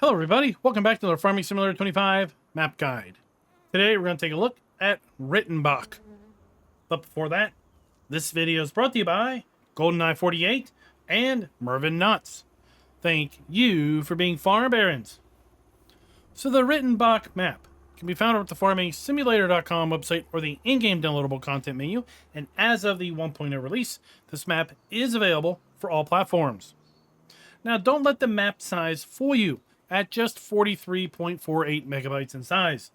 Hello everybody, welcome back to the Farming Simulator 25 map guide. Today we're going to take a look at Rettenbach. But before that, this video is brought to you by GoldenEye 48 and Mervyn Knots. Thank you for being farm barons. So the Rettenbach map can be found at the FarmingSimulator.com website or the in-game downloadable content menu, and as of the 1.0 release, this map is available for all platforms. Now don't let the map size fool you at just 43.48 megabytes in size,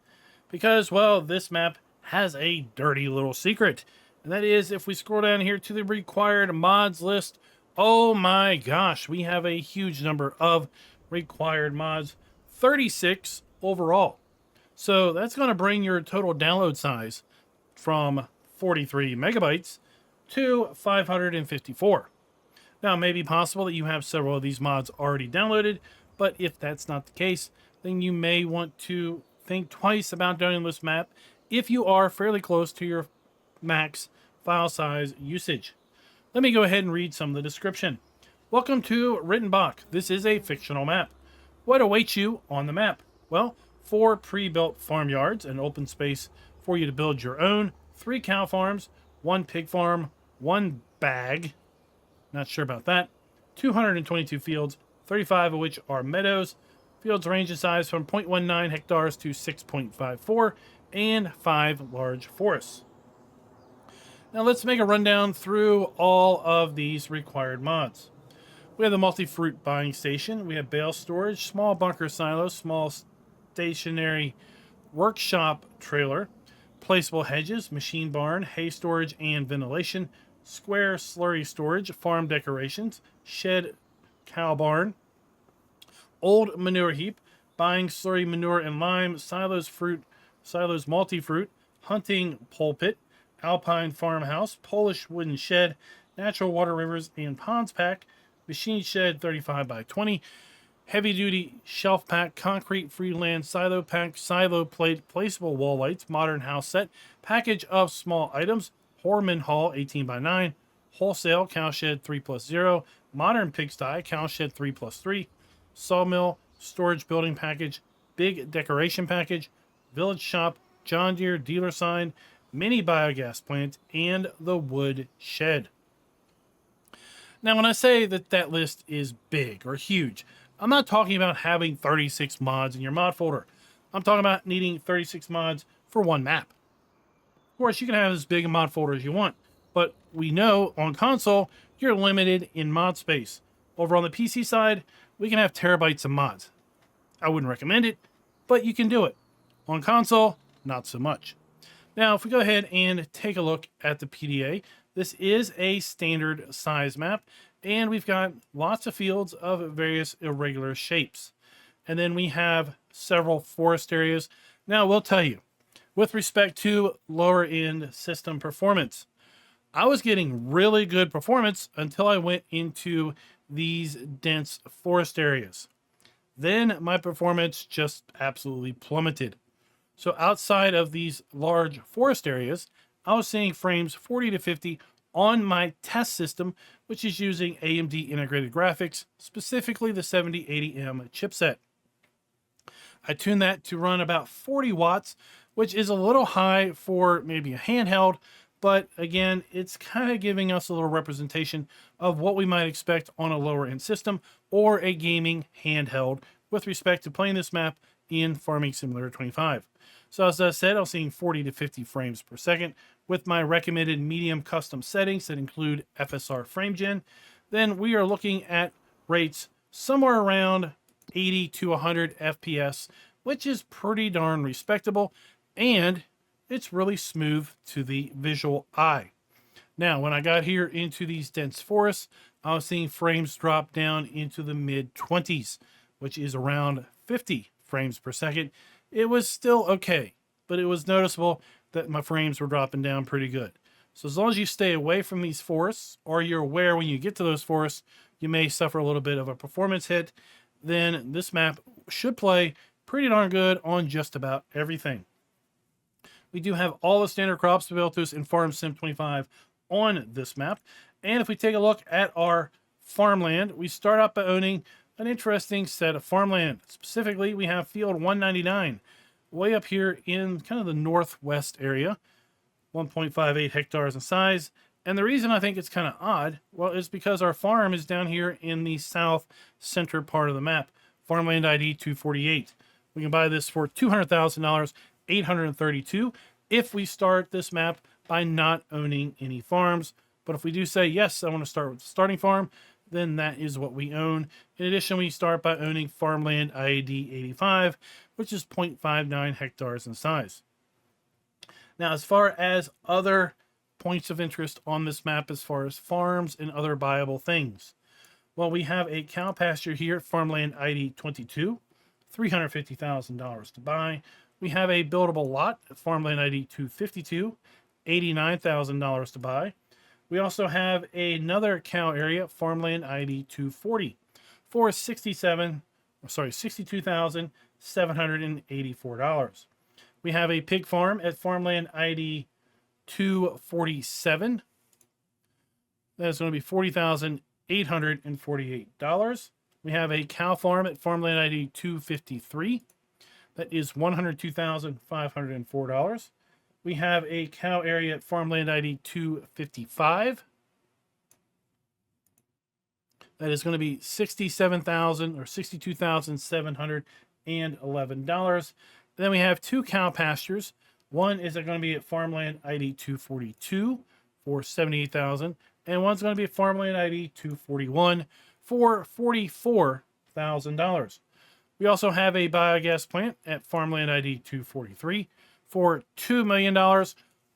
because, well, this map has a dirty little secret, and that is if we scroll down here to the required mods list, oh my gosh, we have a huge number of required mods, 36 overall. So that's going to bring your total download size from 43 megabytes to 554. Now, it may be possible that you have several of these mods already downloaded, but if that's not the case, then you may want to think twice about downloading this map if you are fairly close to your max file size usage. Let me go ahead and read some of the description. Welcome to Rettenbach. This is a fictional map. What awaits you on the map? Well, 4 pre-built farmyards, an open space for you to build your own, 3 cow farms, 1 pig farm, 1 bag, not sure about that, 222 fields, 35 of which are meadows. Fields range in size from 0.19 hectares to 6.54, and 5 large forests. Now let's make a rundown through all of these required mods. We have the multi-fruit buying station. We have bale storage, small bunker silos, small stationary workshop trailer, placeable hedges, machine barn, hay storage and ventilation, square slurry storage, farm decorations, shed, cow barn, old manure heap, buying slurry manure and lime, silos multi-fruit, hunting pulpit, alpine farmhouse, Polish wooden shed, natural water rivers and ponds pack, machine shed 35 by 20, heavy duty shelf pack, concrete freeland silo pack, silo plate, placeable wall lights, modern house set, package of small items, Horman Hall 18 by 9, wholesale cowshed 3+0, modern pigsty cowshed 3+3, sawmill storage building package, big decoration package, village shop, John Deere dealer sign, mini biogas plant, and the wood shed. Now, when I say that list is big or huge, I'm not talking about having 36 mods in your mod folder. I'm talking about needing 36 mods for one map. Of course, you can have as big a mod folder as you want, but we know on console, you're limited in mod space. Over on the PC side, we can have terabytes of mods. I wouldn't recommend it, but you can do it. On console, not so much. Now, if we go ahead and take a look at the PDA, this is a standard size map, and we've got lots of fields of various irregular shapes. And then we have several forest areas. Now, we'll tell you, with respect to lower end system performance, I was getting really good performance until I went into these dense forest areas. Then my performance just absolutely plummeted. So outside of these large forest areas, I was seeing frames 40 to 50 on my test system, which is using AMD integrated graphics, specifically the 7080M chipset. I tuned that to run about 40 watts, which is a little high for maybe a handheld, but again, it's kind of giving us a little representation of what we might expect on a lower end system or a gaming handheld with respect to playing this map in Farming Simulator 25. So as I said, I was seeing 40 to 50 frames per second with my recommended medium custom settings that include FSR frame gen. Then we are looking at rates somewhere around 80 to 100 FPS, which is pretty darn respectable, and it's really smooth to the visual eye. Now, when I got here into these dense forests, I was seeing frames drop down into the mid-20s, which is around 50 frames per second. It was still okay, but it was noticeable that my frames were dropping down pretty good. So as long as you stay away from these forests, or you're aware when you get to those forests, you may suffer a little bit of a performance hit, then this map should play pretty darn good on just about everything. We do have all the standard crops available to us in Farm Sim 25 on this map. And if we take a look at our farmland, we start out by owning an interesting set of farmland. Specifically, we have field 199, way up here in kind of the northwest area, 1.58 hectares in size. And the reason I think it's kind of odd, well, is because our farm is down here in the south center part of the map, farmland ID 248. We can buy this for $200,000, 832, if we start this map by not owning any farms. But if we do say, yes, I want to start with the starting farm, then that is what we own. In addition, we start by owning farmland ID 85, which is 0.59 hectares in size. Now, as far as other points of interest on this map, as far as farms and other buyable things, well, we have a cow pasture here, farmland ID 22, $350,000 to buy. We have a buildable lot, farmland ID 252, $89,000 to buy. We also have another cow area, farmland ID 240, for $62,784. We have a pig farm at farmland ID 247. That is going to be $40,848. We have a cow farm at farmland ID 253. That is $102,504. We have a cow area at farmland ID 255. That is going to be $67,000 or $62,711. Then we have two cow pastures. One is going to be at farmland ID 242 for $78,000, and one's going to be at farmland ID 241 for $44,000. We also have a biogas plant at farmland ID 243 for $2 million,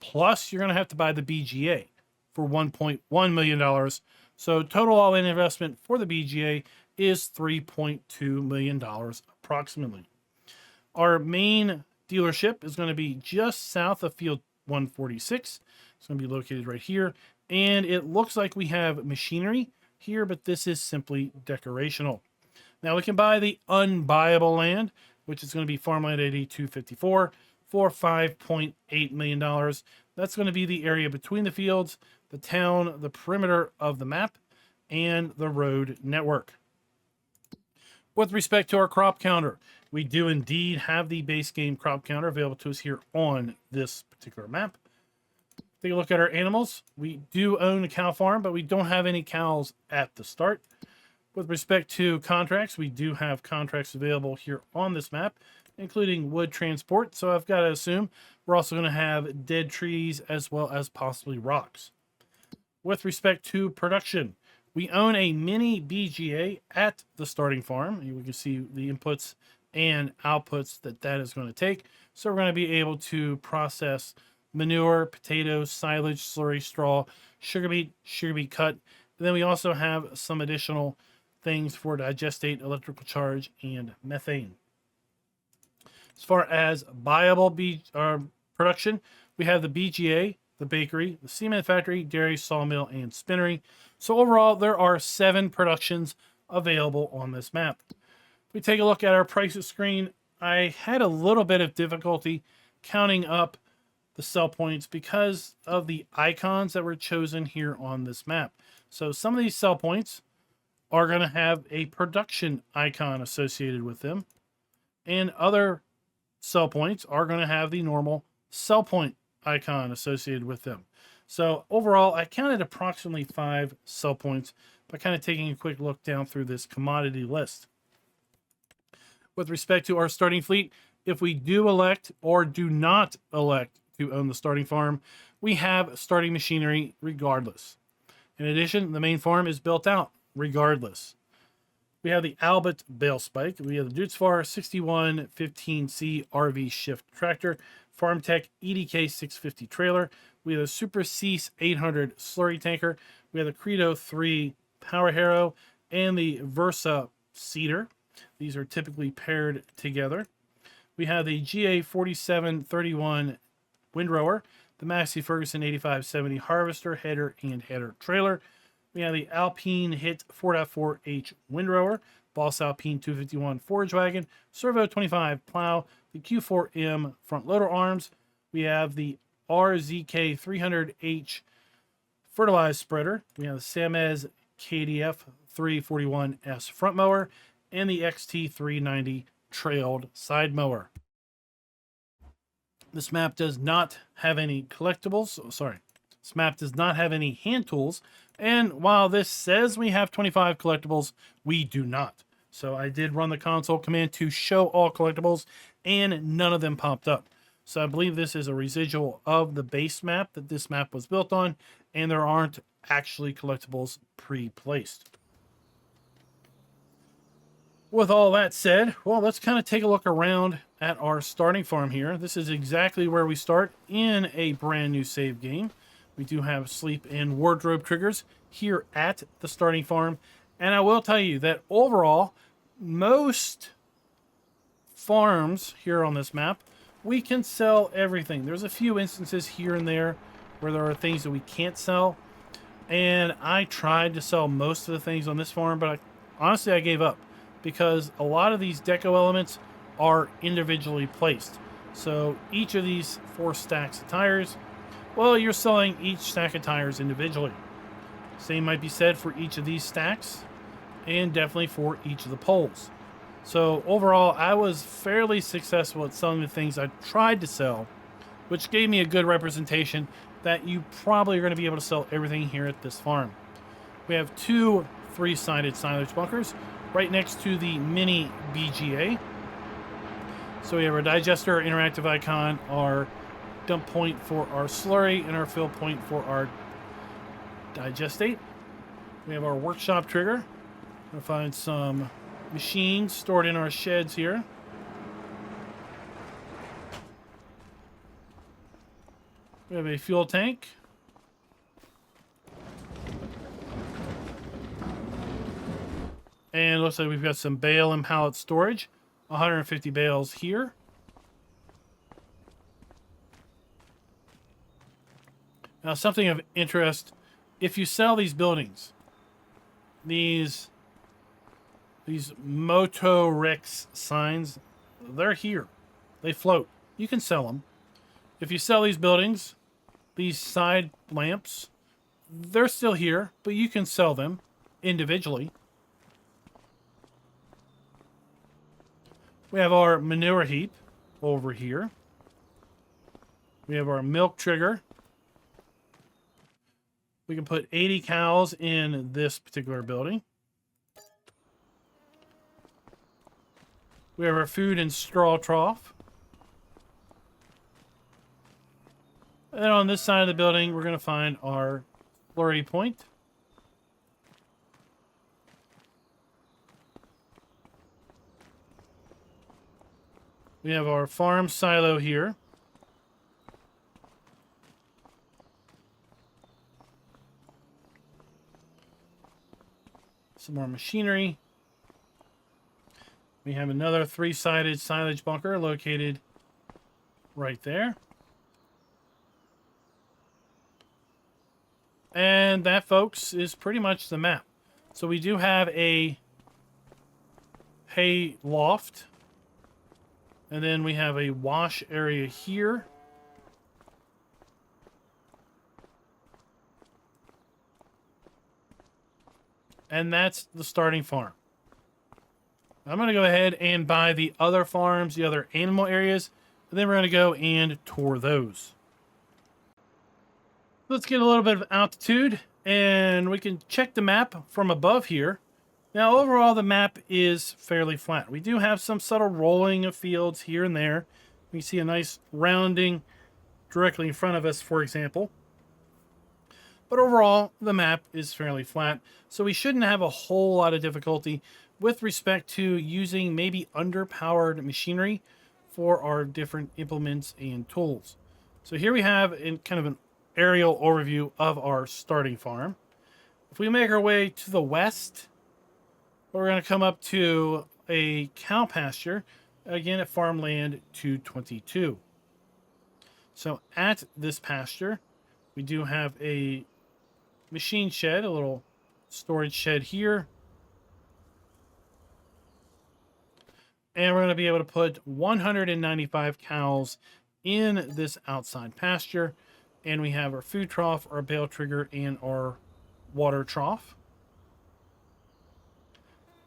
plus you're going to have to buy the BGA for $1.1 million. So total all-in investment for the BGA is $3.2 million approximately. Our main dealership is going to be just south of field 146. It's going to be located right here. And it looks like we have machinery here, but this is simply decorational. Now we can buy the unbuyable land, which is going to be farmland ID 254 for $5.8 million. That's going to be the area between the fields, the town, the perimeter of the map, and the road network. With respect to our crop counter, we do indeed have the base game crop counter available to us here on this particular map. Take a look at our animals. We do own a cow farm, but we don't have any cows at the start. With respect to contracts, we do have contracts available here on this map, including wood transport. So I've got to assume we're also going to have dead trees as well as possibly rocks. With respect to production, we own a mini BGA at the starting farm. You can see the inputs and outputs that is going to take. So we're going to be able to process manure, potatoes, silage, slurry, straw, sugar beet cut. And then we also have some additional things for digestate, electrical charge, and methane. As far as buyable production, we have the BGA, the bakery, the cement factory, dairy, sawmill, and spinnery. So overall, there are 7 productions available on this map. If we take a look at our prices screen, I had a little bit of difficulty counting up the sell points because of the icons that were chosen here on this map. So some of these sell points are going to have a production icon associated with them, and other sell points are going to have the normal sell point icon associated with them. So overall, I counted approximately 5 sell points by kind of taking a quick look down through this commodity list. With respect to our starting fleet, if we do elect or do not elect to own the starting farm, we have starting machinery regardless. In addition, the main farm is built out regardless. We have the Albert bale spike. We have the Dutzfar 6115C RV shift tractor, FarmTech EDK 650 trailer. We have the Super Cease 800 slurry tanker. We have the Credo 3 power harrow and the Versa seeder. These are typically paired together. We have the GA 4731 windrower, the Massey Ferguson 8570 harvester, header, and header trailer. We have the Alpine Hit 4.4H windrower, Boss Alpine 251 forage wagon, Servo 25 plow, the Q4M front loader arms. We have the RZK 300H fertilized spreader. We have the Samez KDF 341S front mower, and the XT390 trailed side mower. This map does not have any collectibles. Oh, sorry. This map does not have any hand tools. And while this says we have 25 collectibles, we do not. So I did run the console command to show all collectibles, and none of them popped up. So I believe this is a residual of the base map that this map was built on, and there aren't actually collectibles pre-placed. With all that said, well, let's kind of take a look around at our starting farm here. This is exactly where we start in a brand new save game. We do have sleep and wardrobe triggers here at the starting farm. And I will tell you that overall, most farms here on this map, we can sell everything. There's a few instances here and there where there are things that we can't sell. And I tried to sell most of the things on this farm, but honestly, I gave up, because a lot of these deco elements are individually placed. So each of these 4 stacks of tires, well, you're selling each stack of tires individually. Same might be said for each of these stacks, and definitely for each of the poles. So overall, I was fairly successful at selling the things I tried to sell, which gave me a good representation that you probably are going to be able to sell everything here at this farm. We have 2 3-sided silage bunkers right next to the mini BGA. So we have our digester, interactive icon, our dump point for our slurry, and our fill point for our digestate. We have our workshop trigger. We'll find some machines stored in our sheds here. We have a fuel tank. And it looks like we've got some bale and pallet storage. 150 bales here. Now, something of interest, if you sell these buildings, these Moto Rex signs, they're here. They float. You can sell them. If you sell these buildings, these side lamps, they're still here, but you can sell them individually. We have our manure heap over here. We have our milk trigger. We can put 80 cows in this particular building. We have our food and straw trough. And then on this side of the building, we're going to find our slurry point. We have our farm silo here. Some more machinery. We have another 3-sided silage bunker located right there. And that, folks, is pretty much the map. So we do have a hay loft. And then we have a wash area here. And that's the starting farm. I'm going to go ahead and buy the other farms, the other animal areas, and then we're going to go and tour those. Let's get a little bit of altitude, and we can check the map from above here. Now, overall, the map is fairly flat. We do have some subtle rolling of fields here and there. We see a nice rounding directly in front of us, for example. But overall, the map is fairly flat, so we shouldn't have a whole lot of difficulty with respect to using maybe underpowered machinery for our different implements and tools. So here we have in kind of an aerial overview of our starting farm. If we make our way to the west, we're going to come up to a cow pasture, again at farmland 222. So at this pasture, we do have a machine shed, a little storage shed here. And we're going to be able to put 195 cows in this outside pasture. And we have our food trough, our bale trigger, and our water trough.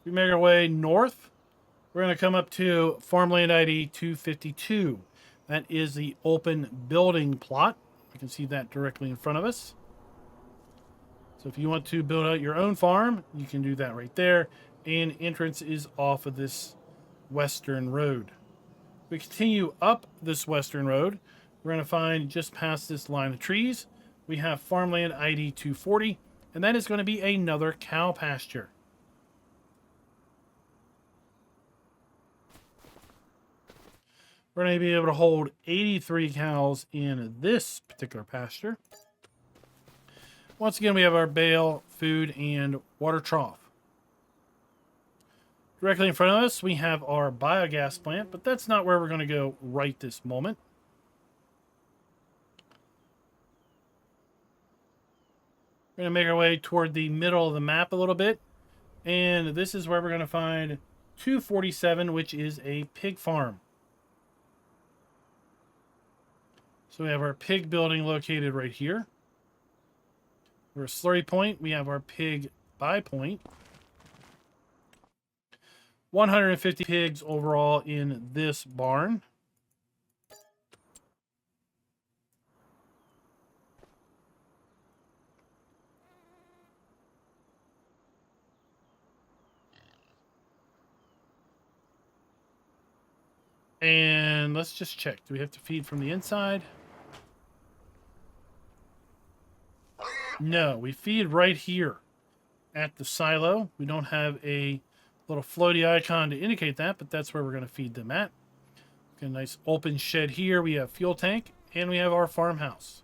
We make our way north. We're going to come up to farmland ID 252. That is the open building plot. You can see that directly in front of us. So if you want to build out your own farm, you can do that right there. And entrance is off of this western road. We continue up this western road. We're going to find just past this line of trees, we have farmland ID 240, and that is going to be another cow pasture. We're going to be able to hold 83 cows in this particular pasture. Once again, we have our bale, food, and water trough. Directly in front of us, we have our biogas plant, but that's not where we're going to go right this moment. We're going to make our way toward the middle of the map a little bit. And this is where we're going to find 247, which is a pig farm. So we have our pig building located right here. We're a slurry point. We have our pig buy point. 150 pigs overall in this barn. And let's just check. Do we have to feed from the inside? No, we feed right here at the silo. We don't have a little floaty icon to indicate that, but that's where we're going to feed them at. Got a nice open shed here. We have fuel tank, and we have our farmhouse.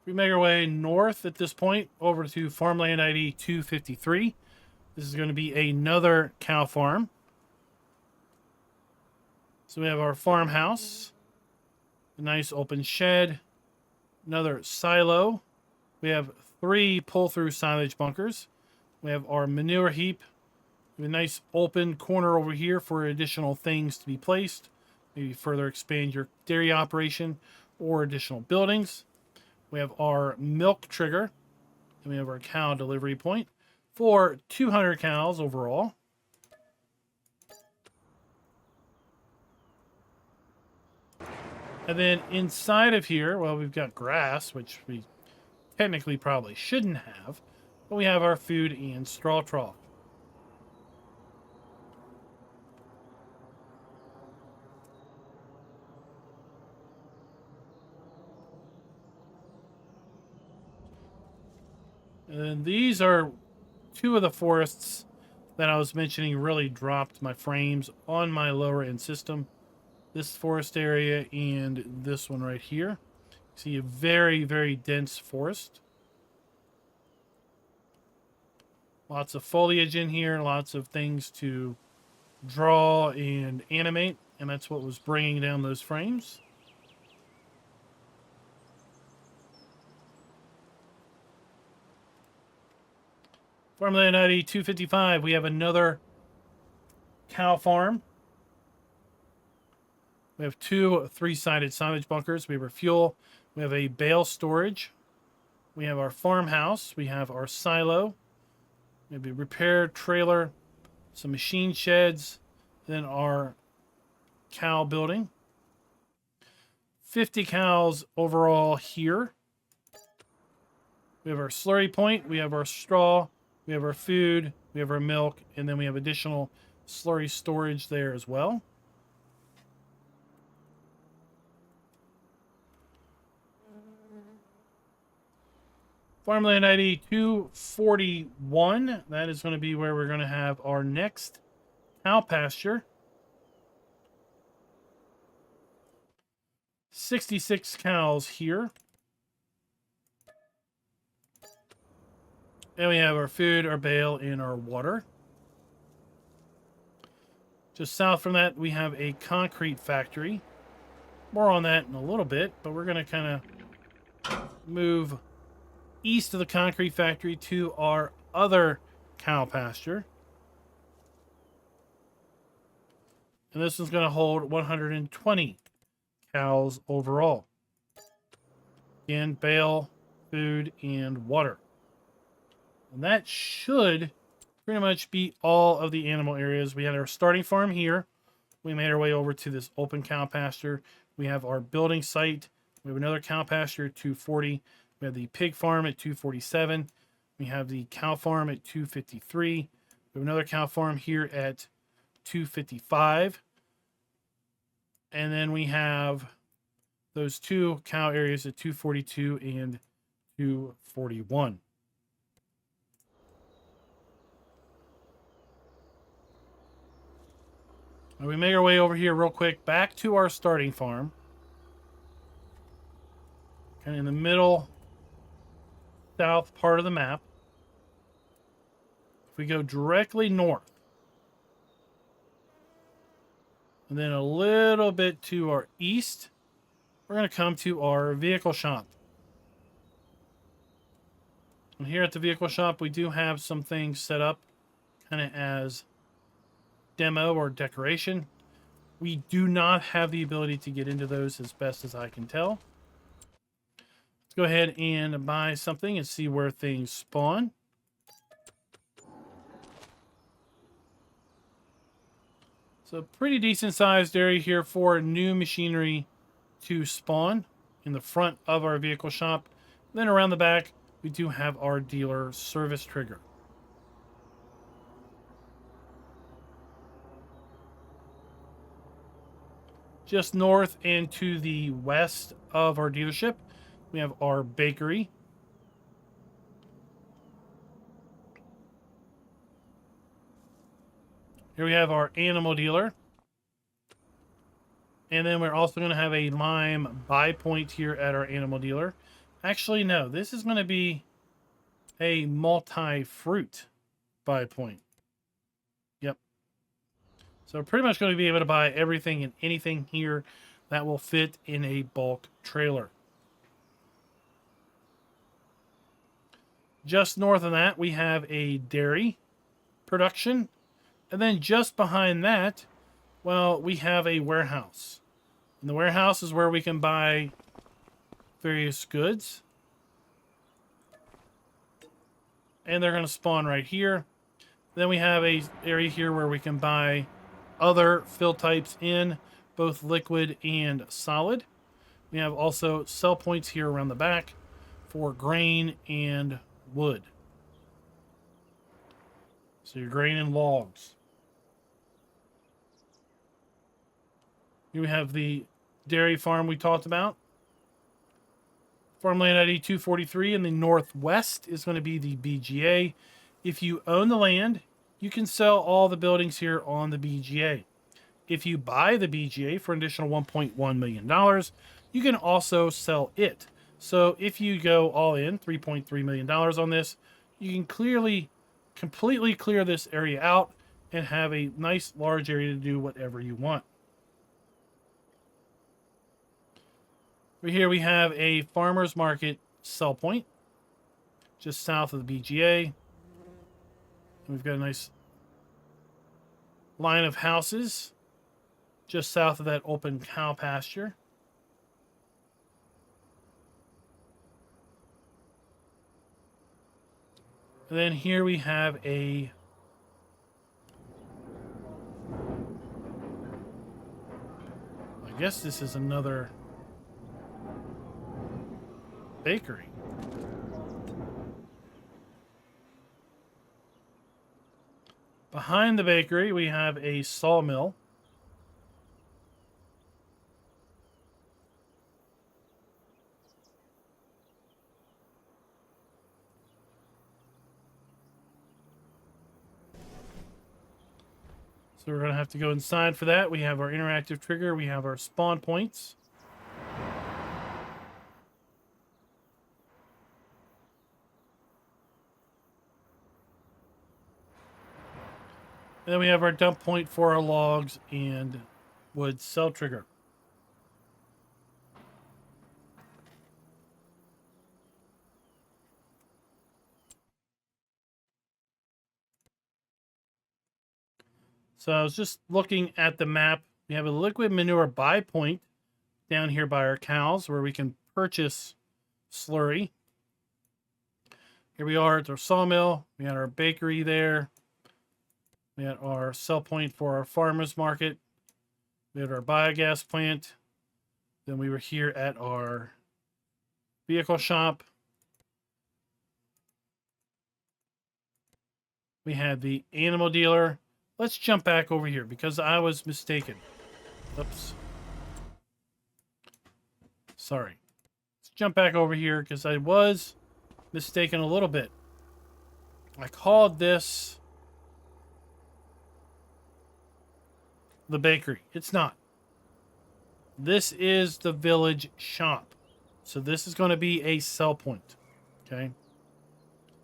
We make our way north at this point over to farmland ID 253. This is going to be another cow farm. So we have our farmhouse, a nice open shed, another silo. We have 3 pull-through silage bunkers. We have our manure heap. We have a nice open corner over here for additional things to be placed. Maybe further expand your dairy operation or additional buildings. We have our milk trigger. And we have our cow delivery point for 200 cows overall. And then inside of here, well, we've got grass, which we technically probably shouldn't have. But we have our food and straw trough. And these are 2 of the forests that I was mentioning really dropped my frames on my lower end system. This forest area and this one right here. See a very, very dense forest. Lots of foliage in here, lots of things to draw and animate, and that's what was bringing down those frames. Farmland ID 255, we have another cow farm. We have 2 3-sided silage bunkers. We have our fuel. We have a bale storage. We have our farmhouse. We have our silo. Maybe a repair trailer. Some machine sheds. Then our cow building. 50 cows overall here. We have our slurry point. We have our straw. We have our food. We have our milk. And then we have additional slurry storage there as well. Farmland ID 241. That is going to be where we're going to have our next cow pasture. 66 cows here. And we have our food, our bale, and our water. Just south from that, we have a concrete factory. More on that in a little bit, but we're going to kind of move east of the concrete factory to our other cow pasture. And this is going to hold 120 cows overall. Again, bale, food, and water. And that should pretty much be all of the animal areas. We had our starting farm here. We made our way over to this open cow pasture. We have our building site. We have another cow pasture at 240. We have the pig farm at 247. We have the cow farm at 253. We have another cow farm here at 255. And then we have those two cow areas at 242 and 241. And we make our way over here real quick back to our starting farm. Kind of in the middle south part of the map. If we go directly north, and then a little bit to our east, we're going to come to our vehicle shop. And here at the vehicle shop, we do have some things set up kind of as demo or decoration. We do not have the ability to get into those as best as I can tell. Let's go ahead and buy something and see where things spawn. So pretty decent sized area here for new machinery to spawn in the front of our vehicle shop. Then around the back, we do have our dealer service trigger. Just north and to the west of our dealership, we have our bakery. Here we have our animal dealer. And then we're also going to have a lime buy point here at our animal dealer. Actually, no, this is going to be a multi-fruit buy point. Yep. So we're pretty much going to be able to buy everything and anything here that will fit in a bulk trailer. Just north of that, we have a dairy production. And then just behind that, well, we have a warehouse. And the warehouse is where we can buy various goods. And they're going to spawn right here. Then we have a area here where we can buy other fill types in both liquid and solid. We have also sell points here around the back for grain and wood. So your grain and logs. Here we have the dairy farm we talked about. Farmland ID 243 in the northwest is going to be the BGA. If you own the land, you can sell all the buildings here on the BGA. If you buy the BGA for an additional $1.1 million, you can also sell it. So if you go all in, $3.3 million on this, you can completely clear this area out and have a nice large area to do whatever you want. Right here we have a farmer's market sell point just south of the BGA. We've got a nice line of houses just south of that open cow pasture. And then here we have I guess this is another bakery. Behind the bakery, we have a sawmill. So we're going to have to go inside for that. We have our interactive trigger. We have our spawn points. And then we have our dump point for our logs and wood cell trigger. So I was just looking at the map. We have a liquid manure buy point down here by our cows where we can purchase slurry. Here we are at our sawmill. We had our bakery there. We had our sell point for our farmers market. We had our biogas plant. Then we were here at our vehicle shop. We had the animal dealer. Let's jump back over here because I was mistaken. Oops. Sorry. Let's jump back over here because I was mistaken a little bit. I called this the bakery. It's not. This is the village shop. So this is going to be a sell point. Okay.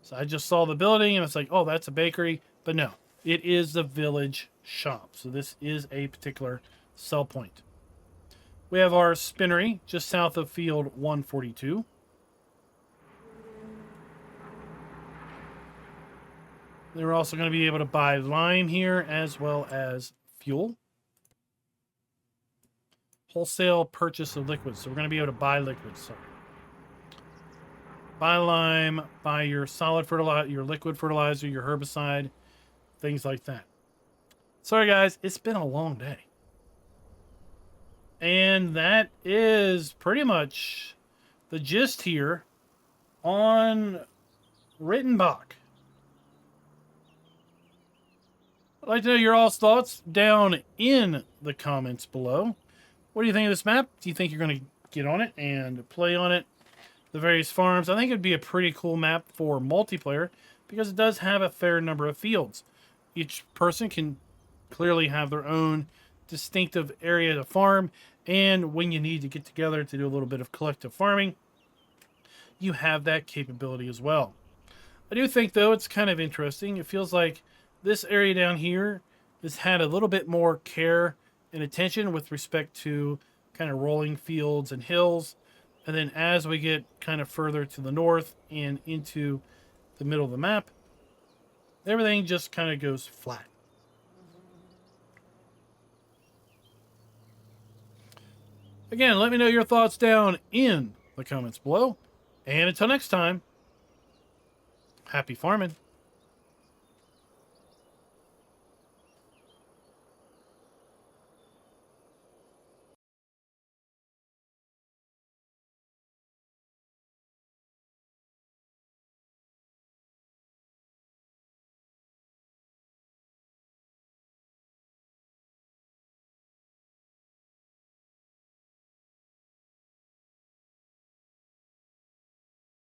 So I just saw the building and it's like, oh, that's a bakery. But no, it is the village shop. So this is a particular sell point. We have our spinnery just south of field 142. They're also going to be able to buy lime here as well as fuel. Wholesale purchase of liquids. So we're going to be able to buy liquids. Sorry. Buy lime, buy your solid fertilizer, your liquid fertilizer, your herbicide, things like that. Sorry, guys. It's been a long day. And that is pretty much the gist here on Rettenbach. I'd like to know your all's thoughts down in the comments below. What do you think of this map? Do you think you're going to get on it and play on it? The various farms. I think it'd be a pretty cool map for multiplayer because it does have a fair number of fields. Each person can clearly have their own distinctive area to farm, and when you need to get together to do a little bit of collective farming, you have that capability as well. I do think, though, it's kind of interesting. It feels like this area down here has had a little bit more care and attention with respect to kind of rolling fields and hills. And then as we get kind of further to the north and into the middle of the map, everything just kind of goes flat. Again, let me know your thoughts down in the comments below. And until next time, happy farming.